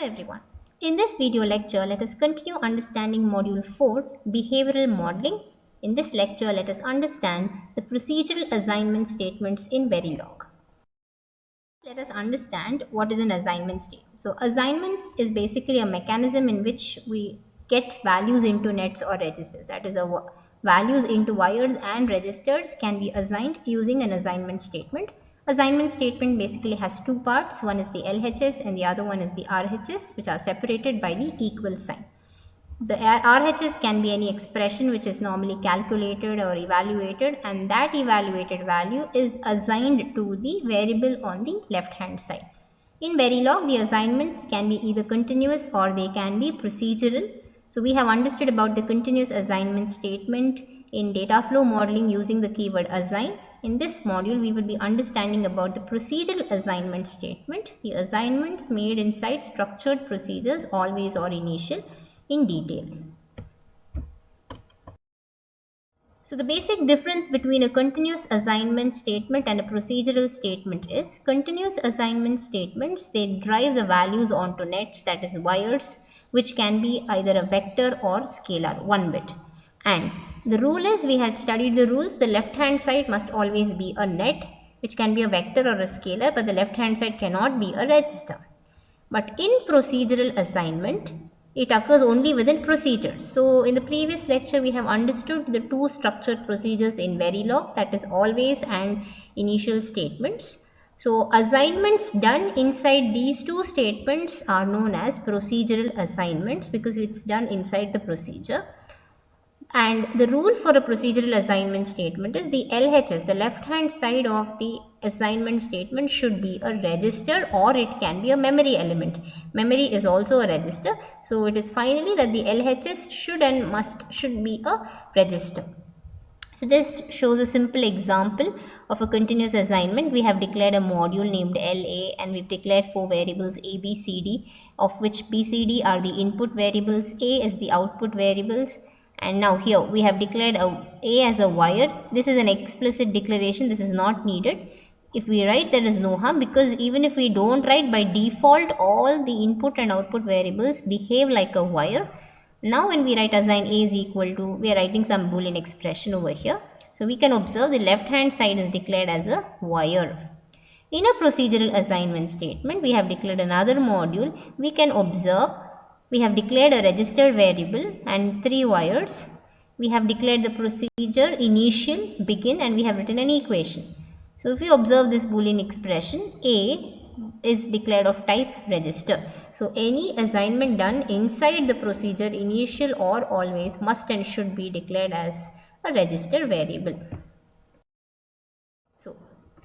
everyone. In this video lecture, let us continue understanding Module 4, Behavioral Modeling. In this lecture, let us understand the procedural assignment statements in Verilog. Let us understand what is an assignment statement. So, assignments is basically a mechanism in which we get values into nets or registers. That is, values into wires and registers can be assigned using an assignment statement. Assignment statement basically has two parts. One is the LHS and the other one is the RHS, which are separated by the equal sign. The RHS can be any expression which is normally calculated or evaluated, and that evaluated value is assigned to the variable on the left hand side. In Verilog, the assignments can be either continuous or they can be procedural. So we have understood about the continuous assignment statement in data flow modeling using the keyword assign. In this module, we will be understanding about the procedural assignment statement, the assignments made inside structured procedures, always or initial, in detail. So the basic difference between a continuous assignment statement and a procedural statement is continuous assignment statements, they drive the values onto nets, that is wires, which can be either a vector or scalar, one bit. And the rule is, we had studied the rules, the left hand side must always be a net, which can be a vector or a scalar, but the left hand side cannot be a register. But in procedural assignment, it occurs only within procedures. So in the previous lecture, we have understood the two structured procedures in Verilog, that is always and initial statements. So assignments done inside these two statements are known as procedural assignments because it's done inside the procedure. And the rule for a procedural assignment statement is the LHS, the left hand side of the assignment statement, should be a register or it can be a memory element. Memory is also a register. So it is finally that the LHS should be a register. So this shows a simple example of a continuous assignment. We have declared a module named LA and we've declared four variables A, B, C, D, of which B, C, D are the input variables, A is the output variables. And now here we have declared A as a wire. This is an explicit declaration. This is not needed. If we write, there is no harm, because even if we don't write, by default all the input and output variables behave like a wire. Now when we write assign A is equal to, we are writing some Boolean expression over here. So we can observe the left hand side is declared as a wire. In a procedural assignment statement, we have declared another module. We can observe we have declared a register variable and three wires. We have declared the procedure initial, begin, and we have written an equation. So if you observe this Boolean expression, A is declared of type register. So any assignment done inside the procedure initial or always must and should be declared as a register variable. So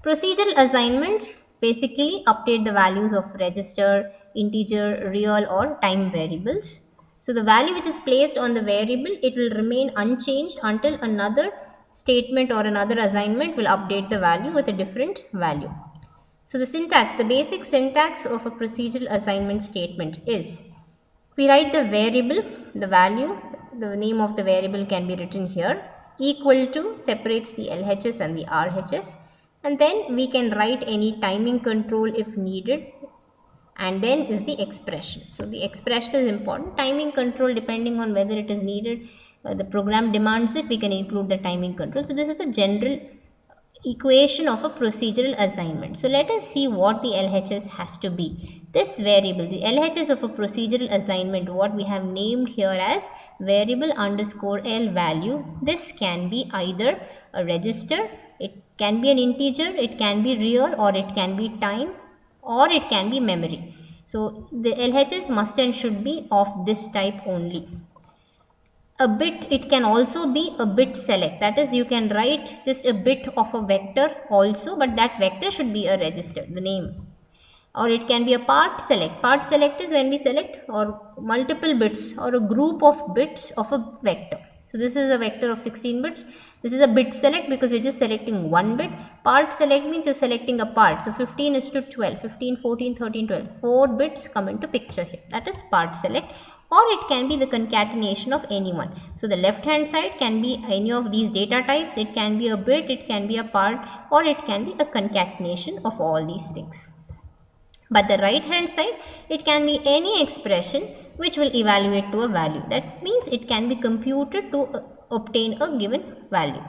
procedural assignments basically update the values of register, integer, real or time variables. So the value which is placed on the variable, it will remain unchanged until another statement or another assignment will update the value with a different value. So the syntax, the basic syntax of a procedural assignment statement is, we write the variable, the value, the name of the variable can be written here, equal to separates the LHS and the RHS, and then we can write any timing control if needed, and then is the expression. So the expression is important. Timing control, depending on whether it is needed, the program demands it, we can include the timing control. So this is the general equation of a procedural assignment. So let us see what the LHS has to be. This variable, the LHS of a procedural assignment, what we have named here as variable underscore L value, this can be either a register, it can be an integer, it can be real, or it can be time, or it can be memory. So the LHS must and should be of this type only. A bit, it can also be a bit select, that is, you can write just a bit of a vector also, but that vector should be a register, the name. Or it can be a part select. Part select is when we select or multiple bits or a group of bits of a vector. So this is a vector of 16 bits. This is a bit select because you're just selecting one bit. Part select means you're selecting a part. So 15 is to 12, 15, 14, 13, 12. 4 bits come into picture here. That is part select. Or it can be the concatenation of any one. So the left hand side can be any of these data types. It can be a bit, it can be a part, or it can be a concatenation of all these things. But the right hand side, it can be any expression which will evaluate to a value. That means it can be computed to obtain a given value.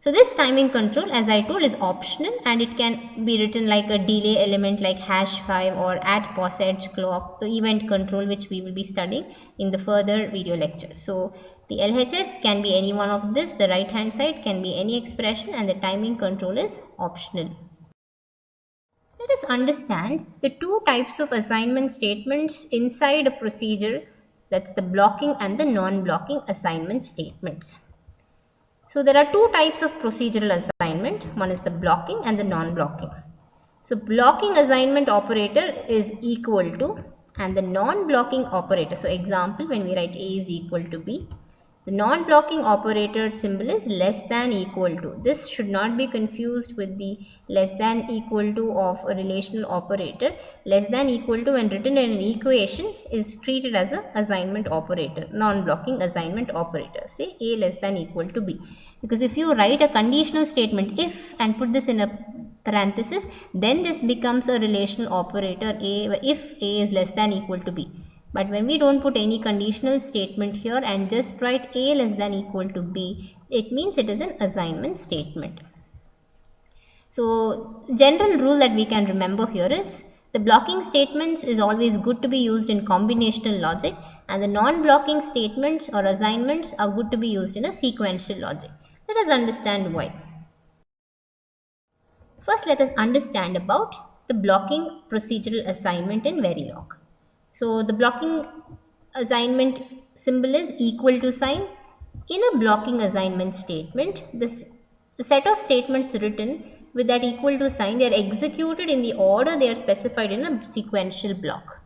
So this timing control, as I told, is optional, and it can be written like a delay element like #5 or at pos edge clock, the event control, which we will be studying in the further video lecture. So the LHS can be any one of this, the right hand side can be any expression, and the timing control is optional. Let us understand the two types of assignment statements inside a procedure, that's the blocking and the non-blocking assignment statements. So there are two types of procedural assignment. One is the blocking and the non-blocking. So blocking assignment operator is equal to, and the non-blocking operator. So example, when we write A is equal to B, the non-blocking operator symbol is less than equal to. This should not be confused with the less than equal to of a relational operator. Less than equal to when written in an equation is treated as an assignment operator, non-blocking assignment operator. Say A less than equal to B. Because if you write a conditional statement if and put this in a parenthesis, then this becomes a relational operator A if A is less than equal to B. But when we don't put any conditional statement here and just write A less than equal to B, it means it is an assignment statement. So general rule that we can remember here is the blocking statements is always good to be used in combinational logic, and the non-blocking statements or assignments are good to be used in a sequential logic. Let us understand why. First, let us understand about the blocking procedural assignment in Verilog. So the blocking assignment symbol is equal to sign. In a blocking assignment statement, the set of statements written with that equal to sign, they are executed in the order they are specified in a sequential block.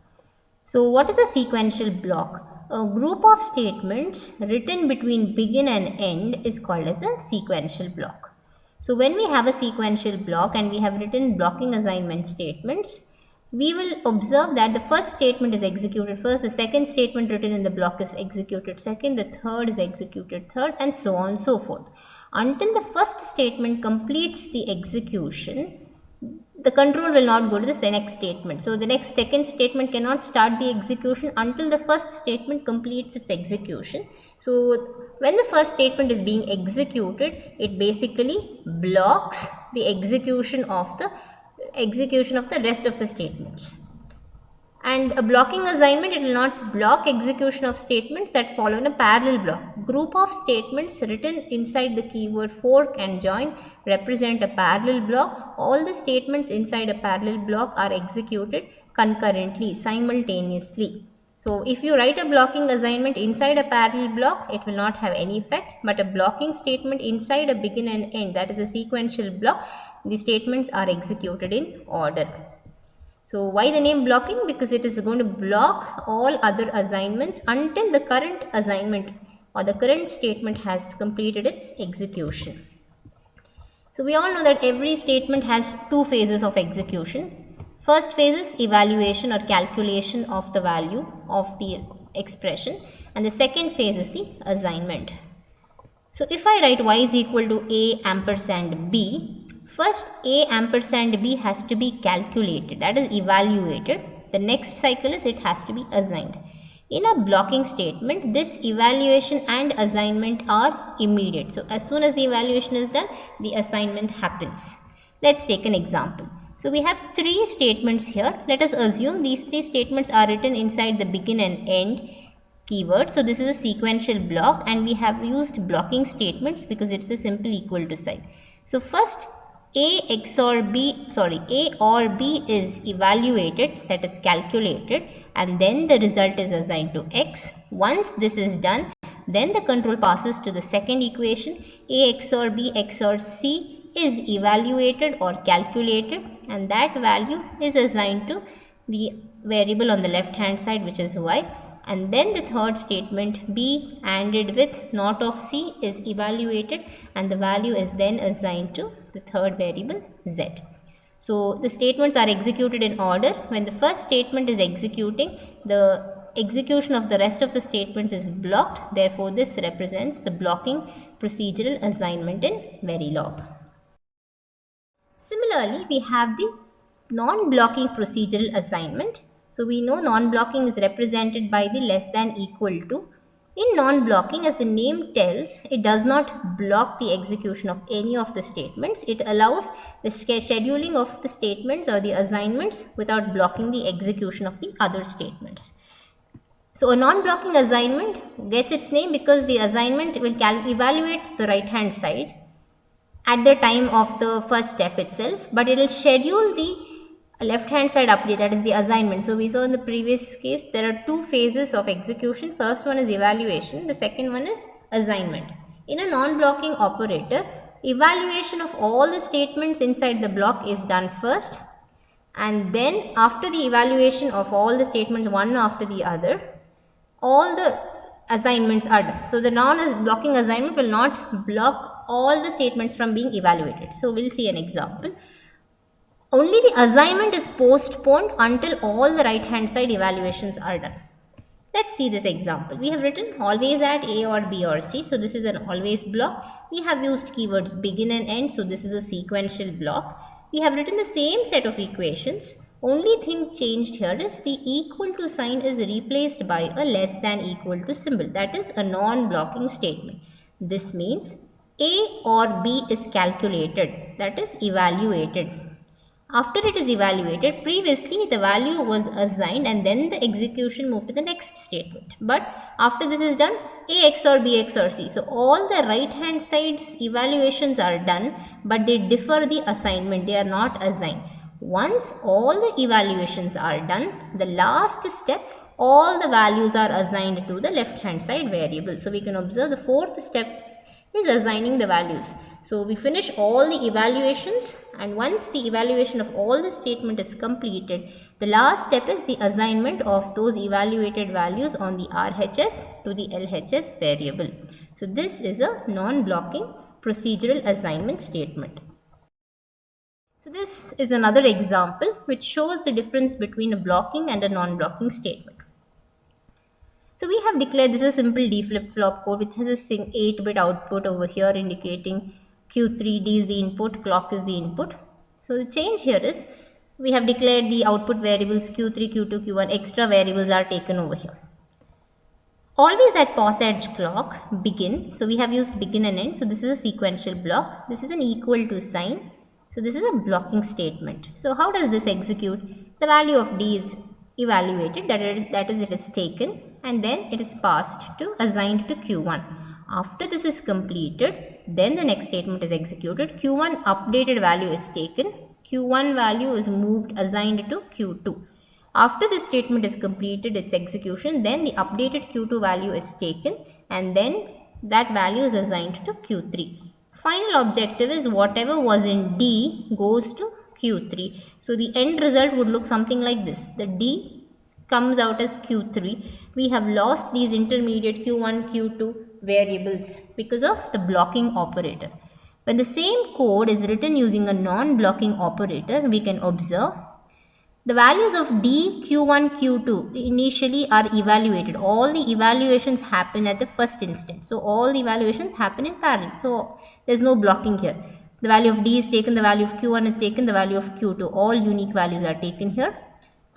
So what is a sequential block? A group of statements written between begin and end is called as a sequential block. So when we have a sequential block and we have written blocking assignment statements, we will observe that the first statement is executed first, the second statement written in the block is executed second, the third is executed third, and so on and so forth. Until the first statement completes the execution, the control will not go to the next statement. So the second statement cannot start the execution until the first statement completes its execution. So when the first statement is being executed, it basically blocks the execution of the rest of the statements. And a blocking assignment, it will not block execution of statements that follow in a parallel block. Group of statements written inside the keyword fork and join represent a parallel block. All the statements inside a parallel block are executed concurrently, simultaneously. So if you write a blocking assignment inside a parallel block, it will not have any effect. But a blocking statement inside a begin and end, that is a sequential block, the statements are executed in order. So why the name blocking? Because it is going to block all other assignments until the current assignment or the current statement has completed its execution. So we all know that every statement has two phases of execution. First phase is evaluation or calculation of the value of the expression, and the second phase is the assignment. So if I write y is equal to a ampersand b, first a ampersand b has to be calculated, that is evaluated. The next cycle is it has to be assigned. In a blocking statement, this evaluation and assignment are immediate. So as soon as the evaluation is done, the assignment happens. Let's take an example. So we have three statements here. Let us assume these three statements are written inside the begin and end keyword. So this is a sequential block, and we have used blocking statements because it's a simple equal to sign. So first A or B is evaluated, that is calculated, and then the result is assigned to X. Once this is done, then the control passes to the second equation. A XOR B XOR C is evaluated or calculated, and that value is assigned to the variable on the left hand side, which is Y. And then the third statement, B ANDed with not of C, is evaluated, and the value is then assigned to the third variable Z. So the statements are executed in order. When the first statement is executing, the execution of the rest of the statements is blocked. Therefore, this represents the blocking procedural assignment in Verilog. Similarly, we have the Non-blocking procedural assignment. So we know non-blocking is represented by the less than equal to. In non-blocking, as the name tells, it does not block the execution of any of the statements. It allows the scheduling of the statements or the assignments without blocking the execution of the other statements. So a non-blocking assignment gets its name because the assignment will evaluate the right hand side at the time of the first step itself, but it will schedule the left hand side update, that is the assignment. So we saw in the previous case there are two phases of execution. First one is evaluation, the second one is assignment. In a non-blocking operator, evaluation of all the statements inside the block is done first, and then after the evaluation of all the statements one after the other, all the assignments are done. So the non-blocking assignment will not block all the statements from being evaluated. So we'll see an example. Only the assignment is postponed until all the right hand side evaluations are done. Let's see this example. We have written always at A or B or C. So this is an always block. We have used keywords begin and end. So this is a sequential block. We have written the same set of equations. Only thing changed here is the equal to sign is replaced by a less than equal to symbol. That is a non-blocking statement. This means A or B is calculated, that is evaluated. After it is evaluated, previously the value was assigned and then the execution moved to the next statement. But after this is done, A XOR B XOR C. So all the right hand side's evaluations are done, but they differ the assignment. They are not assigned. Once all the evaluations are done, the last step, all the values are assigned to the left hand side variable. So we can observe the fourth step is assigning the values. So we finish all the evaluations, and once the evaluation of all the statement is completed, the last step is the assignment of those evaluated values on the RHS to the LHS variable. So this is a non-blocking procedural assignment statement. So this is another example which shows the difference between a blocking and a non-blocking statement. So we have declared this is a simple D flip-flop code which has a 8-bit output over here indicating Q3, D is the input, clock is the input. So the change here is we have declared the output variables Q3, Q2, Q1, extra variables are taken over here. Always at pause edge clock, begin. So we have used begin and end. So this is a sequential block. This is an equal to sign. So this is a blocking statement. So how does this execute? The value of D is evaluated, that is it is taken, and then it is passed to assigned to Q1. After this is completed, then the next statement is executed. Q1 updated value is taken. Q1 value is moved assigned to Q2. After this statement is completed, its execution, then the updated Q2 value is taken and then that value is assigned to Q3. Final objective is whatever was in D goes to Q3. So the end result would look something like this. The D comes out as Q3. We have lost these intermediate Q1, Q2 variables because of the blocking operator. When the same code is written using a non-blocking operator, we can observe the values of D, Q1, Q2 initially are evaluated. All the evaluations happen at the first instance. So all the evaluations happen in parallel. So there is no blocking here. The value of D is taken, the value of Q1 is taken, the value of Q2. All unique values are taken here.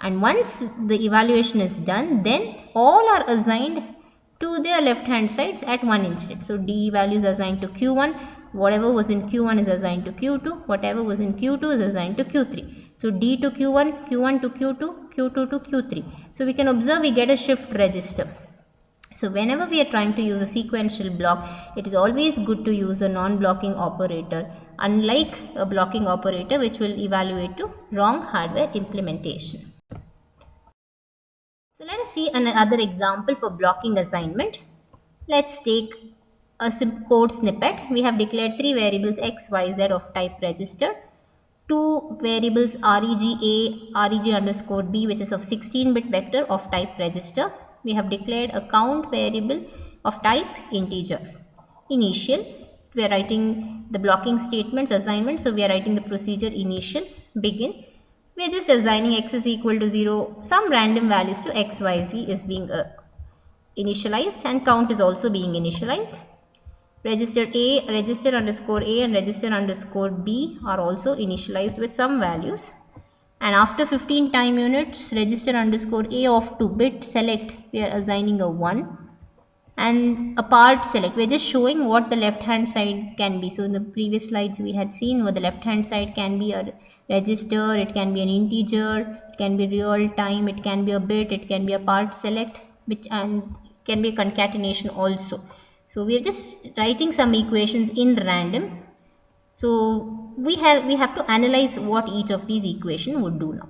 And once the evaluation is done, then all are assigned to their left hand sides at one instant. So D value is assigned to Q1. Whatever was in Q1 is assigned to Q2. Whatever was in Q2 is assigned to Q3. So D to Q1, Q1 to Q2, Q2 to Q3. So we can observe we get a shift register. So whenever we are trying to use a sequential block, it is always good to use a non-blocking operator, unlike a blocking operator which will evaluate to wrong hardware implementation. So let us see another example for blocking assignment. Let's take a simple code snippet. We have declared three variables x, y, z of type register. Two variables reg a, reg underscore b, which is of 16-bit vector of type register. We have declared a count variable of type integer. Initial, we are writing the blocking statements assignment. So we are writing the procedure initial, begin. We are just assigning x is equal to 0. Some random values to x, y, z is being initialized, and count is also being initialized. Register A, register underscore A and register underscore B are also initialized with some values. And after 15 time units, register underscore a of 2 bit select, we are assigning a 1. And a part select, we're just showing what the left hand side can be. So in the previous slides we had seen what the left hand side can be a register, it can be an integer, it can be real time, it can be a bit, it can be a part select, which and can be a concatenation also. So we are just writing some equations in random. So we have to analyze what each of these equation would do now.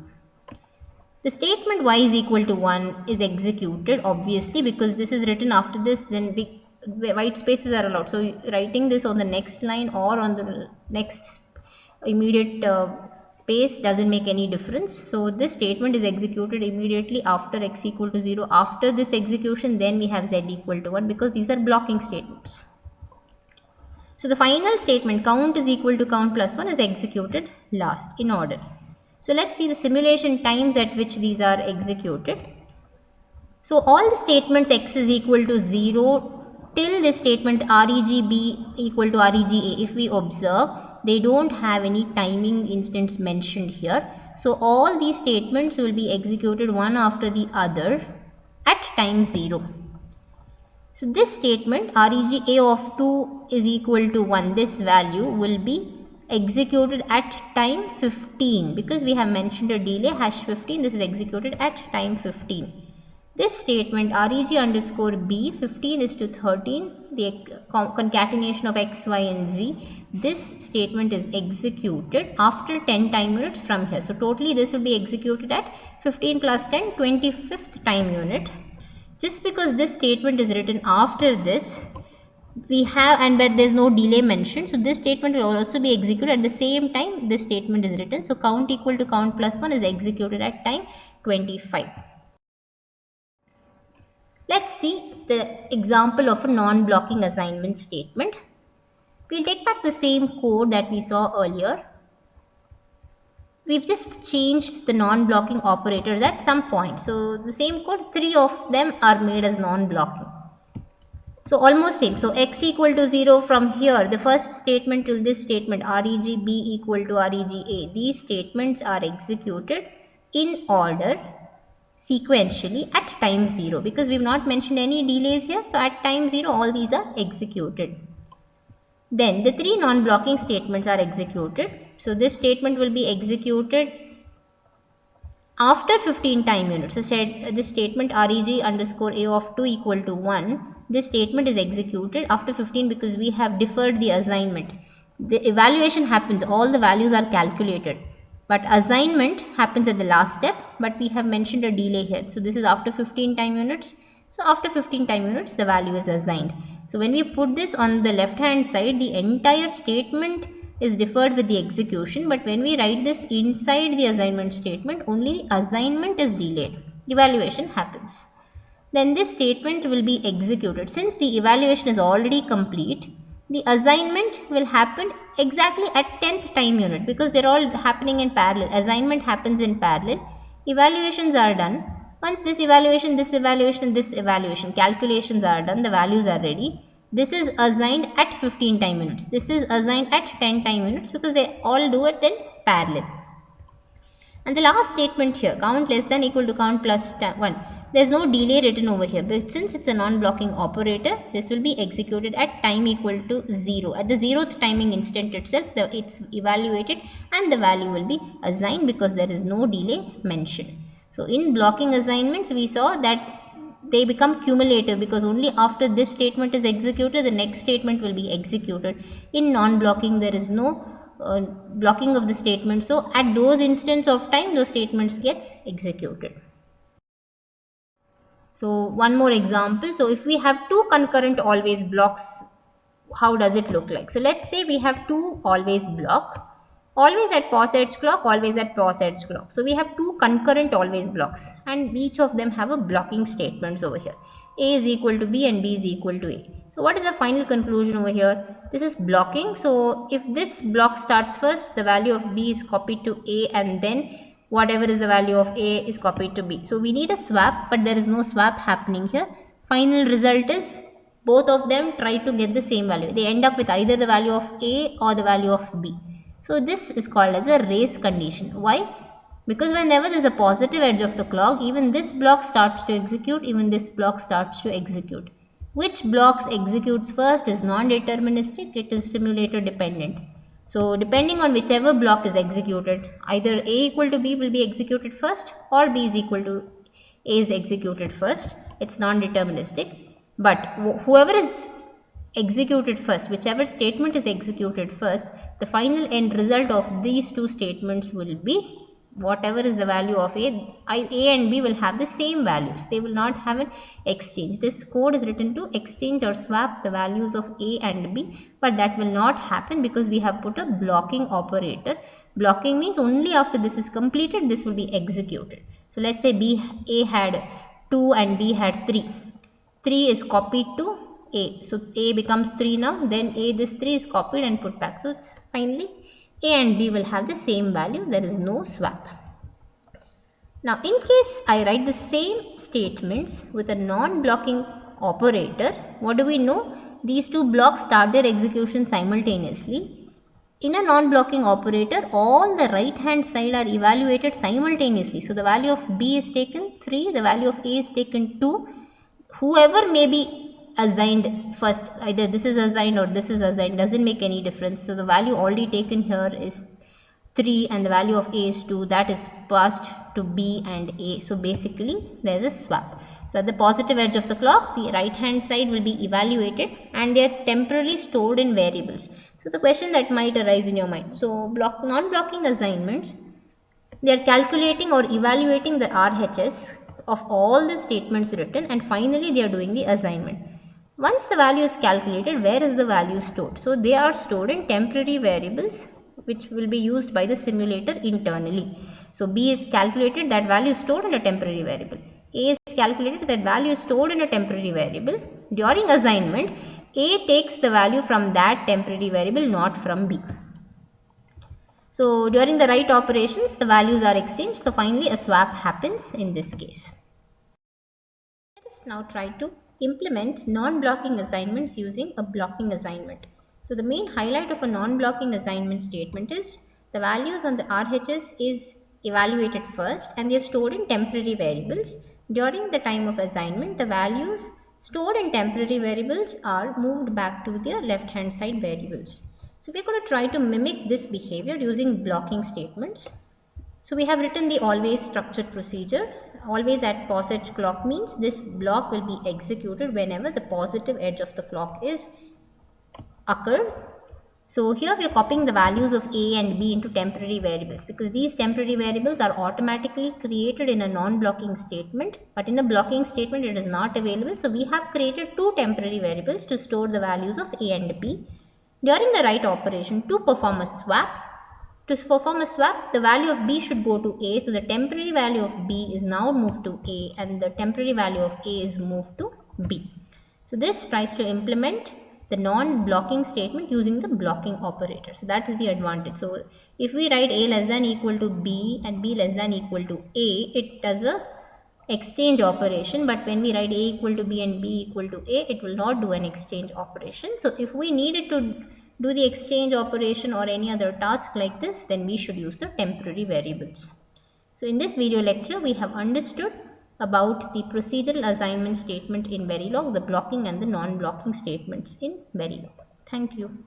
The statement y is equal to 1 is executed obviously because this is written after this, then white spaces are allowed. So writing this on the next line or on the next immediate space doesn't make any difference. So this statement is executed immediately after x equal to 0. After this execution, then we have z equal to 1 because these are blocking statements. So the final statement count is equal to count plus 1 is executed last in order. So let's see the simulation times at which these are executed. So all the statements x is equal to 0 till this statement reg b equal to reg a, if we observe, they don't have any timing instance mentioned here. So all these statements will be executed one after the other at time 0. So this statement reg a of 2 is equal to 1, this value will be executed at time 15 because we have mentioned a delay hash 15. This is executed at time 15. This statement reg underscore b 15 is to 13, the concatenation of x, y and z, this statement is executed after 10 time units from here. So totally this will be executed at 15 plus 10, 25th time unit. Just because this statement is written after this, we have, and but there is no delay mentioned, so this statement will also be executed at the same time this statement is written. So count equal to count plus 1 is executed at time 25. Let's see the example of a non-blocking assignment statement. We'll take back the same code that we saw earlier. We've just changed the non-blocking operators at some point. So the same code, 3 of them are made as non-blocking. So almost same. So x equal to 0 from here, the first statement till this statement reg b equal to reg a. These statements are executed in order sequentially at time 0 because we've not mentioned any delays here. So at time 0 all these are executed. Then the 3 non-blocking statements are executed. So this statement will be executed after 15 time units. So this statement reg underscore a of 2 equal to 1, this statement is executed after 15 because we have deferred the assignment. The evaluation happens, all the values are calculated, but assignment happens at the last step, but we have mentioned a delay here. So this is after 15 time units. So after 15 time units the value is assigned. So when we put this on the left hand side, the entire statement is deferred with the execution, but when we write this inside the assignment statement, only assignment is delayed, evaluation happens. Then this statement will be executed. Since the evaluation is already complete, the assignment will happen exactly at 10th time unit because they're all happening in parallel. Assignment happens in parallel, evaluations are done. Once this evaluation, calculations are done, the values are ready. This is assigned at 15 time units. This is assigned at 10 time units because they all do it in parallel. And the last statement here, count less than equal to count plus 1. There is no delay written over here, but since it's a non-blocking operator, this will be executed at time equal to 0. At the 0th timing instant itself, it's evaluated and the value will be assigned because there is no delay mentioned. So in blocking assignments, we saw that they become cumulative because only after this statement is executed, the next statement will be executed. In non-blocking, there is no blocking of the statement. So at those instants of time, those statements gets executed. So one more example. So if we have two concurrent always blocks, how does it look like? So let's say we have two always block, always at pos edge clock, always at pos edge clock. So we have two concurrent always blocks and each of them have a blocking statements over here. A is equal to B and B is equal to A. So what is the final conclusion over here? This is blocking. So if this block starts first, the value of B is copied to A and then whatever is the value of A is copied to B. So we need a swap, but there is no swap happening here. Final result is both of them try to get the same value. They end up with either the value of A or the value of B. So this is called as a race condition. Why? Because whenever there's a positive edge of the clock, even this block starts to execute, even this block starts to execute. Which blocks executes first is non-deterministic, it is simulator dependent. So depending on whichever block is executed, either A equal to B will be executed first or B is equal to A is executed first. It's non-deterministic. But whoever is executed first, whichever statement is executed first, the final end result of these two statements will be whatever is the value of A and B will have the same values. They will not have an exchange. This code is written to exchange or swap the values of A and B, but that will not happen because we have put a blocking operator. Blocking means only after this is completed, this will be executed. So let's say A had 2 and B had 3. 3 is copied to A. So A becomes 3 now, then this 3 is copied and put back. So it's finally A and B will have the same value, there is no swap. Now in case I write the same statements with a non-blocking operator, what do we know? These two blocks start their execution simultaneously. In a non-blocking operator, all the right hand side are evaluated simultaneously. So the value of B is taken 3, the value of A is taken 2. Whoever may be assigned first, either this is assigned or this is assigned, doesn't make any difference. So the value already taken here is 3 and the value of A is 2, that is passed to B and A. So basically there is a swap. So at the positive edge of the clock, the right hand side will be evaluated and they are temporarily stored in variables. So the question that might arise in your mind, so non-blocking assignments, they are calculating or evaluating the RHS of all the statements written and finally they are doing the assignment. Once the value is calculated, where is the value stored? So they are stored in temporary variables which will be used by the simulator internally. So B is calculated, that value is stored in a temporary variable. A is calculated, that value is stored in a temporary variable. During assignment, A takes the value from that temporary variable, not from B. So during the write operations, the values are exchanged. So finally a swap happens in this case. Let us now try to implement non-blocking assignments using a blocking assignment. So the main highlight of a non-blocking assignment statement is the values on the RHS is evaluated first and they are stored in temporary variables. During the time of assignment, the values stored in temporary variables are moved back to their left hand side variables. So we're going to try to mimic this behavior using blocking statements. So we have written the always structured procedure. Always at positive clock means this block will be executed whenever the positive edge of the clock is occurred. So here we are copying the values of A and B into temporary variables because these temporary variables are automatically created in a non-blocking statement, but in a blocking statement it is not available. So we have created two temporary variables to store the values of A and B. During the write operation, to perform a swap, the value of B should go to A. So the temporary value of B is now moved to A and the temporary value of A is moved to B. So this tries to implement the non-blocking statement using the blocking operator. So that is the advantage. So if we write A less than equal to B and B less than equal to A, it does a exchange operation, but when we write A equal to B and B equal to A, it will not do an exchange operation. So if we needed to do the exchange operation or any other task like this, then we should use the temporary variables. So in this video lecture, we have understood about the procedural assignment statement in Verilog, the blocking and the non-blocking statements in Verilog. Thank you.